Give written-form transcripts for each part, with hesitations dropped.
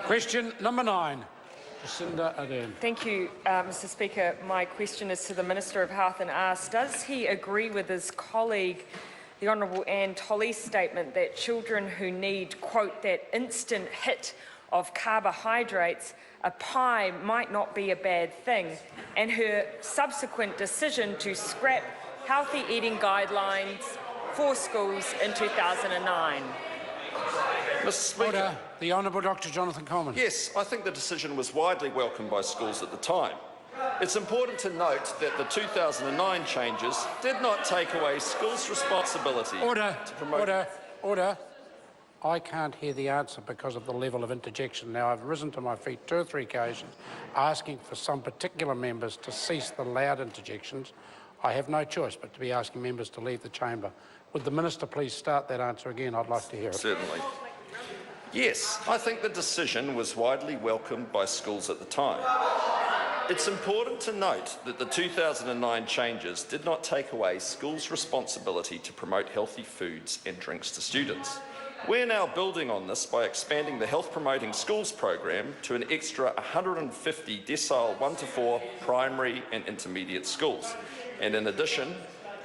Question number 9. Jacinda Ardern. Thank you, Mr Speaker. My question is to the Minister of Health and asks, does he agree with his colleague, the Hon Anne Tolley's statement that children who need, quote, that instant hit of carbohydrates, a pie might not be a bad thing, and her subsequent decision to scrap healthy eating guidelines for schools in 2009? Mr Speaker. Order. The Honourable Dr Jonathan Coleman. Yes, I think the decision was widely welcomed by schools at the time. It's important to note that the 2009 changes did not take away schools' responsibility to promote... Order. I can't hear the answer because of the level of interjection. Now, I've risen to my feet 2 or 3 occasions asking for some particular members to cease the loud interjections. I have no choice but to be asking members to leave the chamber. Would the Minister please start that answer again? I'd like to hear it. Certainly. Yes, I think the decision was widely welcomed by schools at the time. It's important to note that the 2009 changes did not take away schools' responsibility to promote healthy foods and drinks to students. We're now building on this by expanding the Health Promoting Schools program to an extra 150 decile 1 to 4 primary and intermediate schools. And in addition,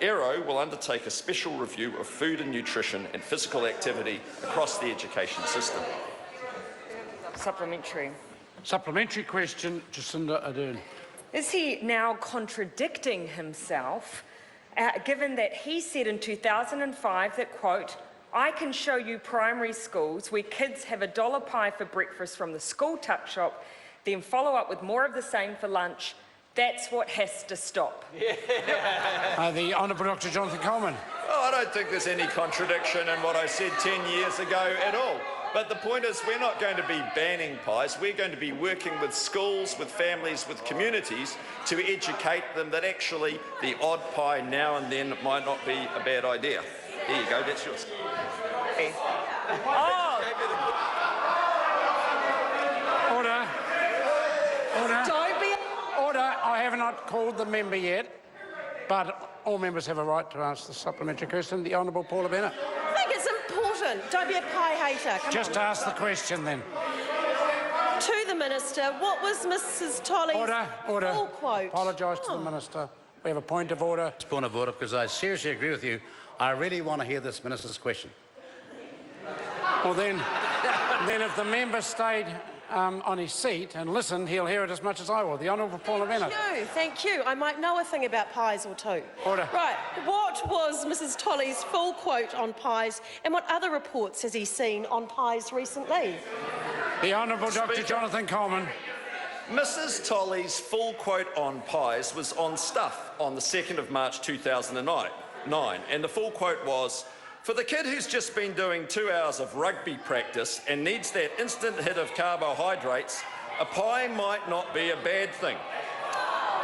Aero will undertake a special review of food and nutrition and physical activity across the education system. Supplementary. Supplementary question, Jacinda Ardern. Is he now contradicting himself, given that he said in 2005 that, quote, I can show you primary schools where kids have a dollar pie for breakfast from the school tuck shop, then follow up with more of the same for lunch. That's what has to stop. The Honourable Dr Jonathan Coleman. Oh, I don't think there's any contradiction in what I said 10 years ago at all. But the point is, we're not going to be banning pies. We're going to be working with schools, with families, with communities to educate them that actually the odd pie now and then might not be a bad idea. There you go, that's yours. Oh. Order. Order. I have not called the member yet, but all members have a right to answer the supplementary question. The Honourable Paula Bennett. I think it's important. Don't be a pie hater. Just ask the question then. To the Minister, what was Mrs Tolley's full quote? Apologise to the Minister. We have a point of order. It's point of order because I seriously agree with you. I really want to hear this Minister's question. Well then if the member stayed on his seat and listened, he'll hear it as much as I will. The Honourable Paula Bennett. Thank you. I might know a thing about pies or two. Order. Right. What was Mrs Tolley's full quote on pies, and what other reports has he seen on pies recently? The Honourable Dr Jonathan Coleman. Mrs Tolley's full quote on pies was on Stuff on the 2nd of March 2009, and the full quote was, for the kid who's just been doing 2 hours of rugby practice and needs that instant hit of carbohydrates, a pie might not be a bad thing.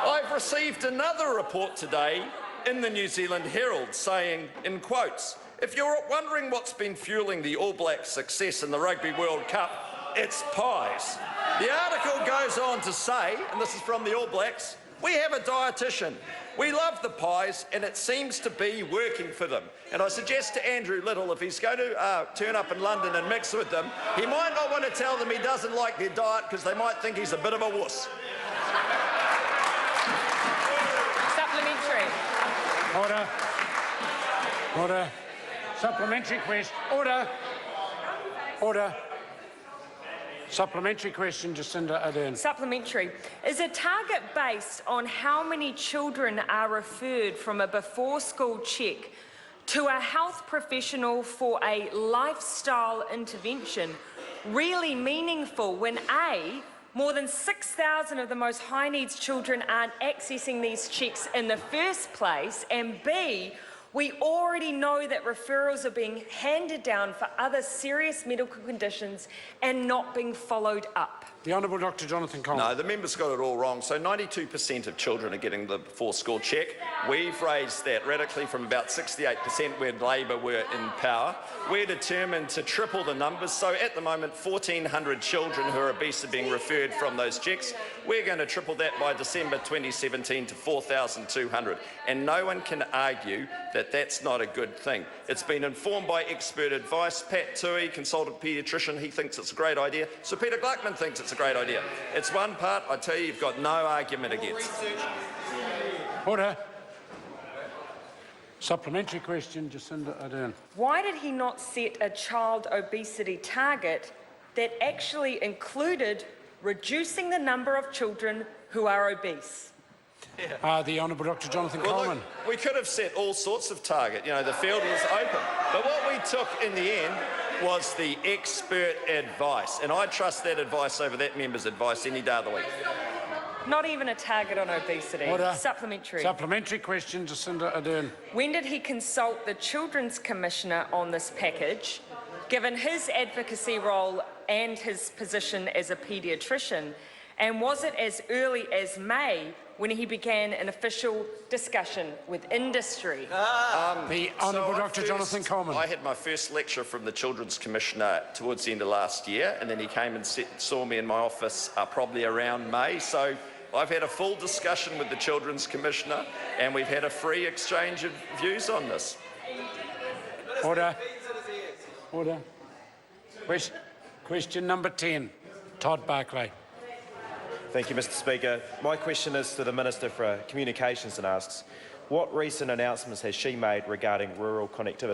I've received another report today in the New Zealand Herald saying, in quotes, if you're wondering what's been fueling the All Blacks' success in the Rugby World Cup, it's pies. The article goes on to say, and this is from the All Blacks, we have a dietitian. We love the pies, and it seems to be working for them. And I suggest to Andrew Little, if he's going to turn up in London and mix with them, he might not want to tell them he doesn't like their diet because they might think he's a bit of a wuss. Supplementary. Order. Supplementary question. Order. Supplementary question, Jacinda Ardern. Supplementary. Is a target based on how many children are referred from a before-school check to a health professional for a lifestyle intervention really meaningful when A, more than 6,000 of the most high-needs children aren't accessing these checks in the first place, and B, we already know that referrals are being handed down for other serious medical conditions and not being followed up? The Honourable Dr Jonathan Coleman. No, the member's got it all wrong. So 92% of children are getting the before-school check. We've raised that radically from about 68% when Labor were in power. We're determined to triple the numbers. So at the moment, 1,400 children who are obese are being referred from those checks. We're going to triple that by December 2017 to 4,200. And no one can argue that but that's not a good thing. It's been informed by expert advice. Pat Tui, consultant paediatrician, he thinks it's a great idea. Sir Peter Gluckman thinks it's a great idea. It's one part, I tell you, you've got no argument against. Order. Supplementary question, Jacinda Ardern. Why did he not set a child obesity target that actually included reducing the number of children who are obese? The Honourable Dr Jonathan Well, Coleman. look, we could have set all sorts of target. You know, the field was open. But what we took in the end was the expert advice. And I trust that advice over that member's advice any day of the week. Not even a target on obesity. Order. Supplementary. Supplementary question, Jacinda Ardern. When did he consult the Children's Commissioner on this package, given his advocacy role and his position as a paediatrician? And was it as early as May when he began an official discussion with industry? The Honourable Dr So Jonathan Coleman. I had my first lecture from the Children's Commissioner towards the end of last year, and then he came and saw me in my office probably around May. So I've had a full discussion with the Children's Commissioner, and we've had a free exchange of views on this. Order. Order. Question number 10. Todd Barclay. Thank you, Mr Speaker. My question is to the Minister for Communications and asks, what recent announcements has she made regarding rural connectivity?